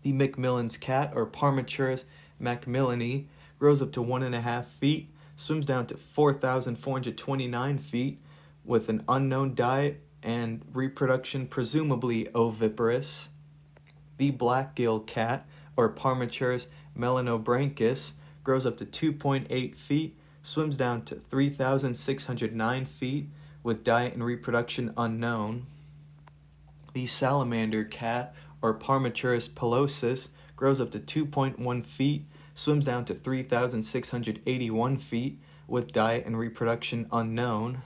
The Macmillan's cat, or Parmaturus macmillani, grows up to 1.5 feet, swims down to 4,429 feet, with an unknown diet and reproduction presumably oviparous. The blackgill cat, or Parmaturus melanobranchus, grows up to 2.8 feet, swims down to 3,609 feet, with diet and reproduction unknown. The salamander cat, or Parmaturus pilosus, grows up to 2.1 feet, swims down to 3,681 feet, with diet and reproduction unknown.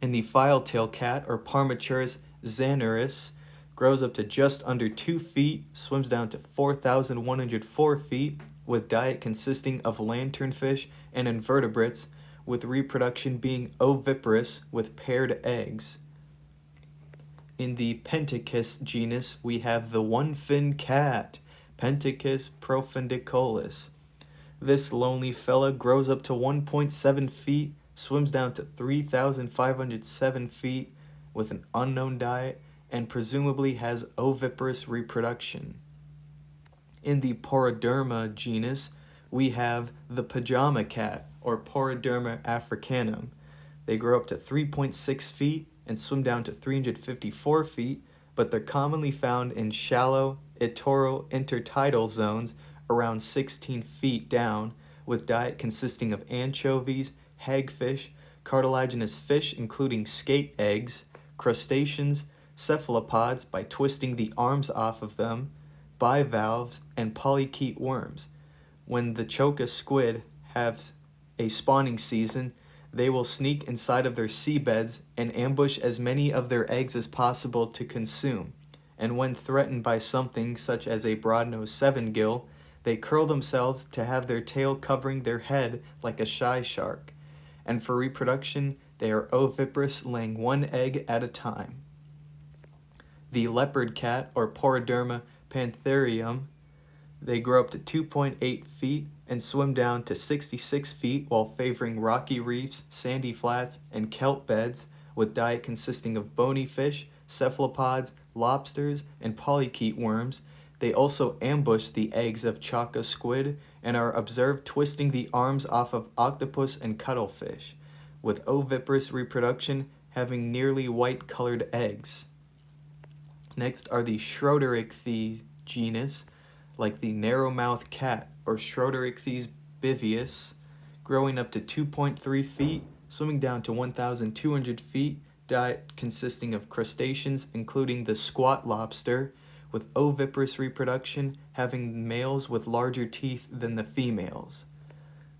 And the filetail cat, or Parmaturus xanurus, grows up to just under 2 feet, swims down to 4,104 feet, with diet consisting of lanternfish and invertebrates, with reproduction being oviparous with paired eggs. In the Pentacus genus, we have the one-fin cat, Pentacus profundicolus. This lonely fella grows up to 1.7 feet, swims down to 3,507 feet with an unknown diet, and presumably has oviparous reproduction. In the Poroderma genus, we have the pajama cat, or Poroderma africanum. They grow up to 3.6 feet and swim down to 354 feet, but they're commonly found in shallow, littoral intertidal zones around 16 feet down, with diet consisting of anchovies, hagfish, cartilaginous fish including skate eggs, crustaceans, cephalopods by twisting the arms off of them, bivalves, and polychaete worms. When the choka squid have a spawning season, they will sneak inside of their seabeds and ambush as many of their eggs as possible to consume. And when threatened by something such as a broad-nosed seven-gill, they curl themselves to have their tail covering their head like a shy shark. And for reproduction, they are oviparous, laying one egg at a time. The leopard cat, or Poroderma pantherium, they grow up to 2.8 feet and swim down to 66 feet while favoring rocky reefs, sandy flats, and kelp beds, with diet consisting of bony fish, cephalopods, lobsters, and polychaete worms. They also ambush the eggs of choka squid and are observed twisting the arms off of octopus and cuttlefish, with oviparous reproduction having nearly white-colored eggs. Next are the Schroederichthyes genus, like the narrow-mouthed cat, or Schroederichthyes bivius, growing up to 2.3 feet, swimming down to 1,200 feet, diet consisting of crustaceans including the squat lobster, with oviparous reproduction having males with larger teeth than the females.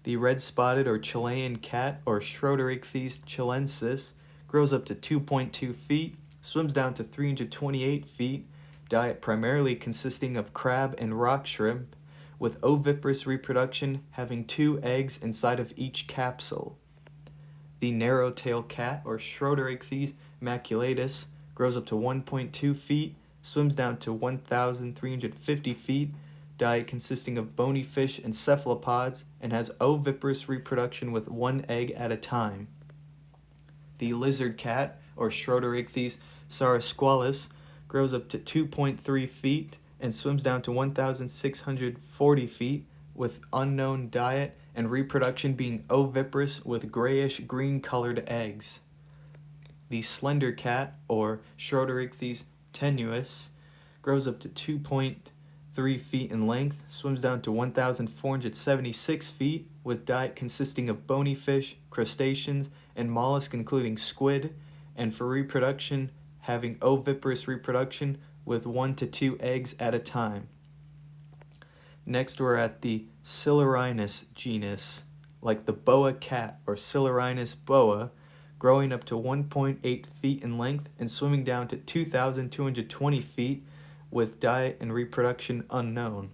The red-spotted or Chilean cat, or Schroederichthyes chilensis, grows up to 2.2 feet, swims down to 328 feet, diet primarily consisting of crab and rock shrimp, with oviparous reproduction having 2 eggs inside of each capsule. The narrow-tailed cat, or Schroederichthyes maculatus, grows up to 1.2 feet, swims down to 1,350 feet, diet consisting of bony fish and cephalopods, and has oviparous reproduction with 1 egg at a time. The lizard cat, or Schroederichthyes sarasqualus, grows up to 2.3 feet and swims down to 1,640 feet, with unknown diet and reproduction being oviparous with grayish-green colored eggs. The slender cat, or Schroederichthyes tenuis, grows up to 2.3 feet in length, swims down to 1,476 feet, with diet consisting of bony fish, crustaceans, and mollusks including squid, and for reproduction having oviparous reproduction with 1 to 2 eggs at a time. Next we're at the Silurhinus genus, like the boa cat, or Silurhinus boa, growing up to 1.8 feet in length and swimming down to 2,220 feet, with diet and reproduction unknown.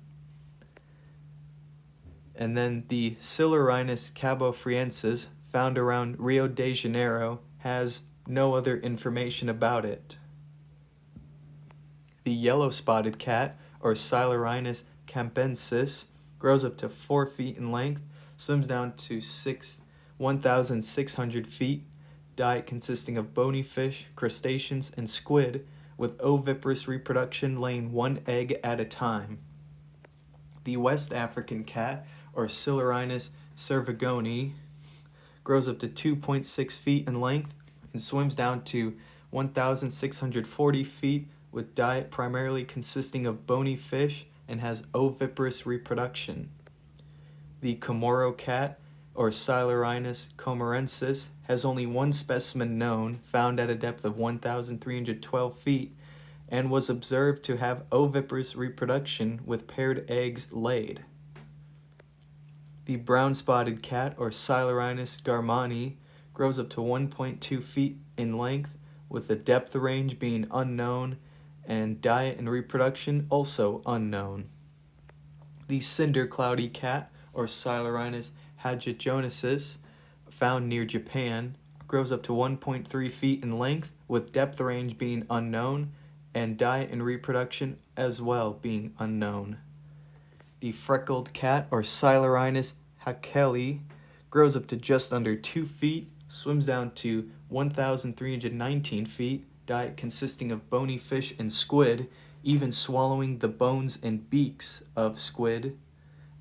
And then the Silurhinus cabofriensis, found around Rio de Janeiro, has no other information about it. The yellow-spotted cat, or Silurhinus campensis, grows up to 4 feet in length, swims down to 1,600 feet, diet consisting of bony fish, crustaceans, and squid, with oviparous reproduction laying 1 egg at a time. The West African cat, or Silurhinus cervigoni, grows up to 2.6 feet in length and swims down to 1,640 feet, with diet primarily consisting of bony fish and has oviparous reproduction. The Comoro cat, or Silurhinus comorensis, has only 1 specimen known, found at a depth of 1,312 feet, and was observed to have oviparous reproduction with paired eggs laid. The brown-spotted cat, or Silurhinus garmani, grows up to 1.2 feet in length, with the depth range being unknown and diet and reproduction also unknown. The cinder cloudy cat, or Silurhinus hagiogenesis, found near Japan, grows up to 1.3 feet in length, with depth range being unknown and diet and reproduction as well being unknown. The freckled cat, or Silurhinus hackeli, grows up to just under 2 feet, swims down to 1,319 feet, diet consisting of bony fish and squid, even swallowing the bones and beaks of squid,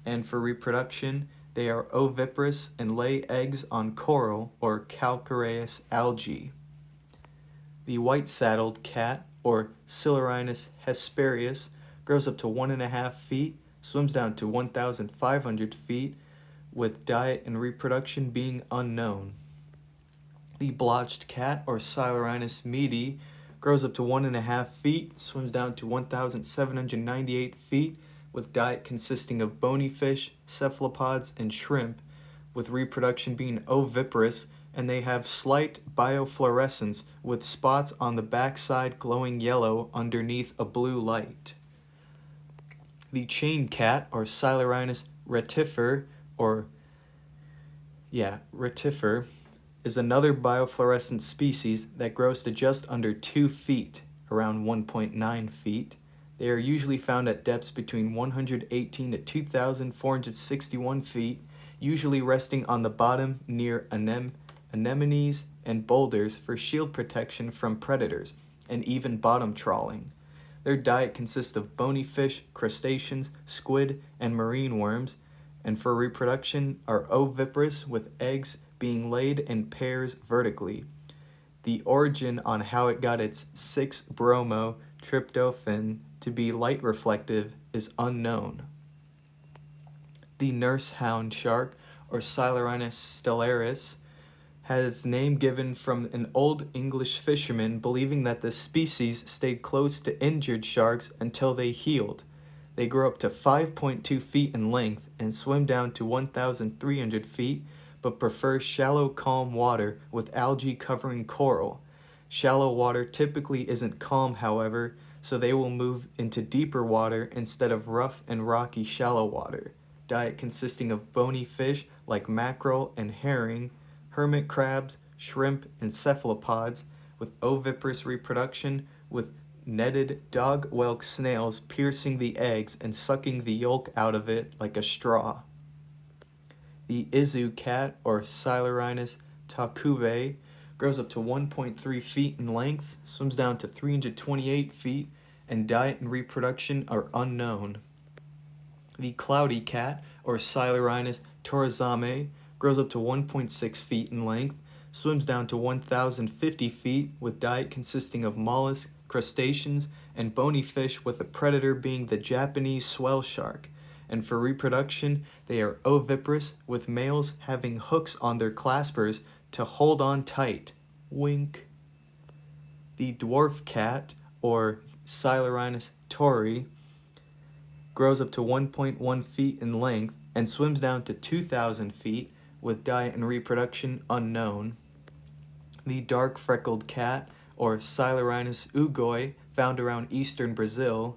and for reproduction, they are oviparous and lay eggs on coral or calcareous algae. The white-saddled cat, or Silurhinus hesperius, grows up to 1.5 feet, swims down to 1,500 feet, with diet and reproduction being unknown. The blotched cat, or Silurhinus meaty, grows up to 1.5 feet, swims down to 1,798 feet, with diet consisting of bony fish, cephalopods, and shrimp, with reproduction being oviparous, and they have slight biofluorescence with spots on the backside glowing yellow underneath a blue light. The chain cat, or Silurhinus retifer, retifer, is another biofluorescent species that grows to just under 2 feet, around 1.9 feet. They are usually found at depths between 118 to 2,461 feet, usually resting on the bottom near anemones and boulders for shield protection from predators, and even bottom trawling. Their diet consists of bony fish, crustaceans, squid, and marine worms, and for reproduction are oviparous with eggs being laid in pairs vertically. The origin on how it got its 6-bromo tryptophan to be light reflective is unknown. The nurse hound shark, or Silurhinus stellaris, had its name given from an old English fisherman believing that the species stayed close to injured sharks until they healed. They grow up to 5.2 feet in length and swim down to 1,300 feet, but prefer shallow, calm water with algae covering coral. Shallow water typically isn't calm, however, so they will move into deeper water instead of rough and rocky shallow water. Diet consisting of bony fish like mackerel and herring, hermit crabs, shrimp, and cephalopods, with oviparous reproduction with netted dog-whelk snails piercing the eggs and sucking the yolk out of it like a straw. The Izu cat, or Silurhinus takube, grows up to 1.3 feet in length, swims down to 328 feet, and diet and reproduction are unknown. The cloudy cat, or Silurhinus torizame, grows up to 1.6 feet in length, swims down to 1,050 feet, with diet consisting of mollusks, crustaceans, and bony fish, with the predator being the Japanese swell shark. And for reproduction, they are oviparous, with males having hooks on their claspers to hold on tight. Wink. The dwarf cat, or Silurhinus tori, grows up to 1.1 feet in length and swims down to 2,000 feet, with diet and reproduction unknown. The dark freckled cat, or Silurhinus ugoi, found around eastern Brazil,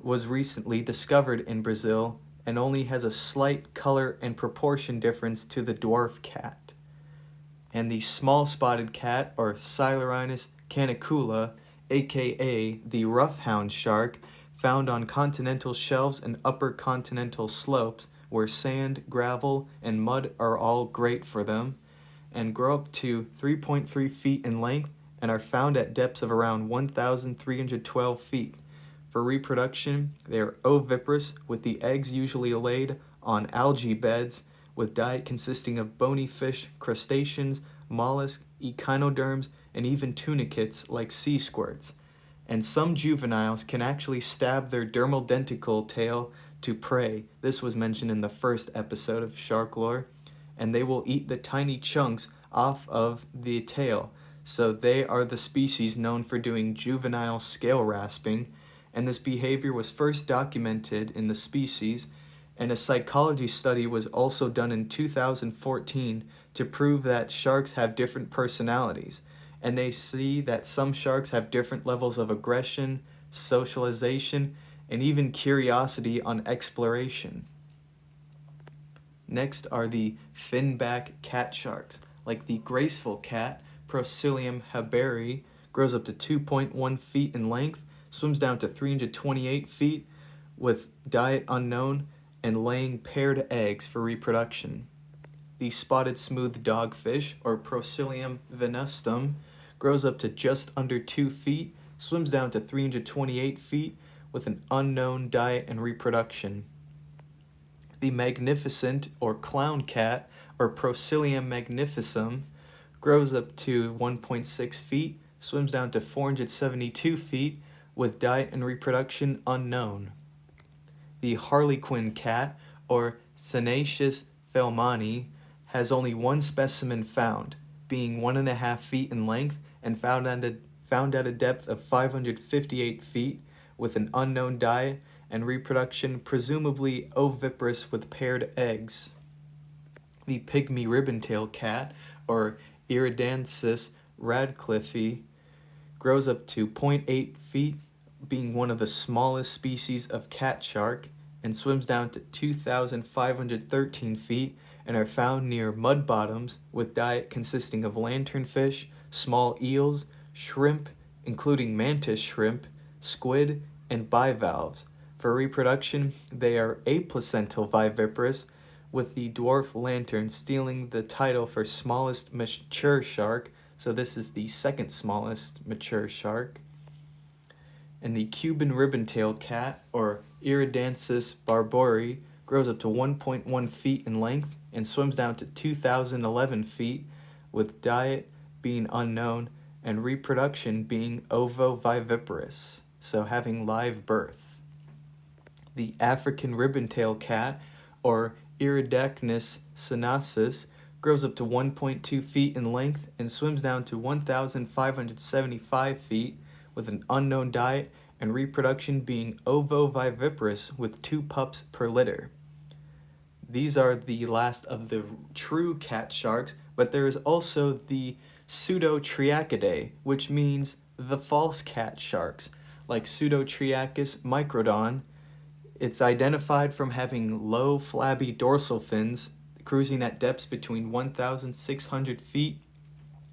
was recently discovered in Brazil and only has a slight color and proportion difference to the dwarf cat. And the small spotted cat, or Silurhinus canicula, aka the rough-hound shark, found on continental shelves and upper continental slopes where sand, gravel, and mud are all great for them, and grow up to 3.3 feet in length and are found at depths of around 1,312 feet. For reproduction, they are oviparous, with the eggs usually laid on algae beds, with diet consisting of bony fish, crustaceans, mollusks, echinoderms, and even tunicates like sea squirts. And some juveniles can actually stab their dermal denticle tail to prey. This was mentioned in the first episode of Shark Lore. And they will eat the tiny chunks off of the tail. So they are the species known for doing juvenile scale rasping. And this behavior was first documented in the species, and a psychology study was also done in 2014 to prove that sharks have different personalities, and they see that some sharks have different levels of aggression, socialization, and even curiosity on exploration. Next are the finback cat sharks. Like the graceful cat, Procilium haberi, grows up to 2.1 feet in length, swims down to 328 feet, with diet unknown, and laying paired eggs for reproduction. The spotted smooth dogfish, or Procilium venustum, grows up to just under 2 feet, swims down to 328 feet, with an unknown diet and reproduction. The magnificent or clown cat, or Procilium magnificum, grows up to 1.6 feet, swims down to 472 feet, with diet and reproduction unknown. The harlequin cat, or Senacius phelmani, has only one specimen found, being 1.5 feet in length and found at a depth of 558 feet, with an unknown diet and reproduction presumably oviparous with paired eggs. The pygmy ribbon-tailed cat, or Iridansis radcliffei, grows up to 0.8 feet, being one of the smallest species of cat shark, and swims down to 2,513 feet, and are found near mud bottoms, with diet consisting of lanternfish, small eels, shrimp, including mantis shrimp, squid, and bivalves. For reproduction, they are aplacental viviparous, with the dwarf lantern stealing the title for smallest mature shark, so this is the second smallest mature shark. And the Cuban ribbon-tailed cat, or Iridansis barbori, grows up to 1.1 feet in length and swims down to 2,011 feet, with diet being unknown and reproduction being ovoviviparous, so having live birth. The African ribbon-tailed cat, or Iridacnus senacis, grows up to 1.2 feet in length and swims down to 1,575 feet, with an unknown diet and reproduction being ovoviviparous with 2 pups per litter. These are the last of the true cat sharks, but there is also the Pseudotriachidae, which means the false cat sharks, like Pseudotriachus microdon. It's identified from having low, flabby dorsal fins, cruising at depths between 1,600 feet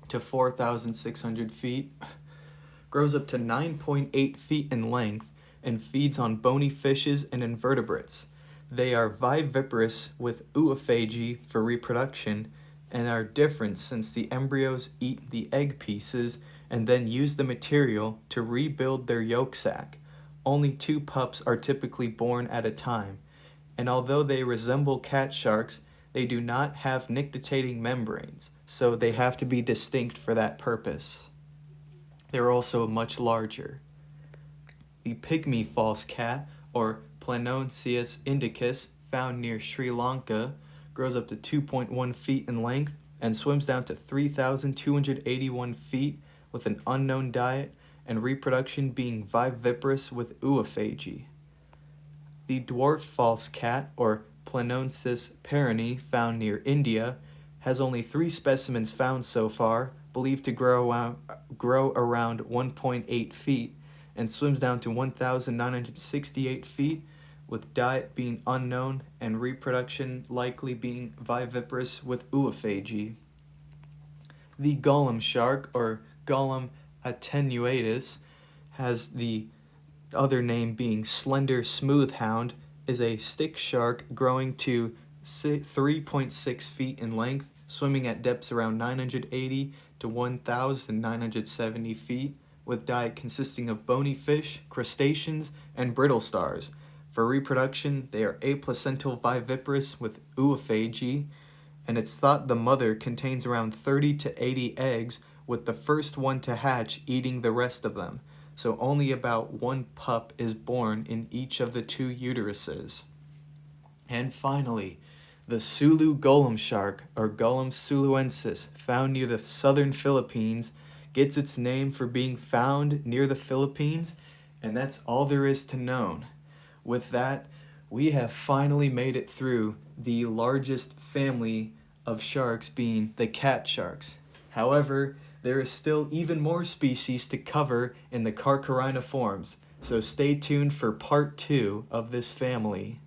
to 4,600 feet, grows up to 9.8 feet in length, and feeds on bony fishes and invertebrates. They are viviparous with oophagy for reproduction, and are different since the embryos eat the egg pieces and then use the material to rebuild their yolk sac. Only 2 pups are typically born at a time, and although they resemble cat sharks, they do not have nictitating membranes, so they have to be distinct for that purpose. They're also much larger. The pygmy false cat, or Planoncius indicus, found near Sri Lanka, grows up to 2.1 feet in length and swims down to 3,281 feet, with an unknown diet and reproduction being viviparous with oophagy. The dwarf false cat, or Planoncius perini, found near India, has only 3 specimens found so far, believed to grow around 1.8 feet, and swims down to 1,968 feet, with diet being unknown and reproduction likely being viviparous with oophagy. The golem shark, or Golem attenuatus, has the other name being slender smoothhound, is a stick shark growing to 3.6 feet in length, swimming at depths around 980 to 1,970 feet, with diet consisting of bony fish, crustaceans, and brittle stars. For reproduction, they are aplacental viviparous with oophagy, and it's thought the mother contains around 30 to 80 eggs, with the first one to hatch eating the rest of them, so only about 1 pup is born in each of the 2 uteruses. And finally, the Sulu golem shark, or Golem suluensis, found near the southern Philippines, gets its name for being found near the Philippines, and that's all there is to know. With that, we have finally made it through the largest family of sharks, being the cat sharks. However, there is still even more species to cover in the Carcharhiniformes, so stay tuned for part 2 of this family.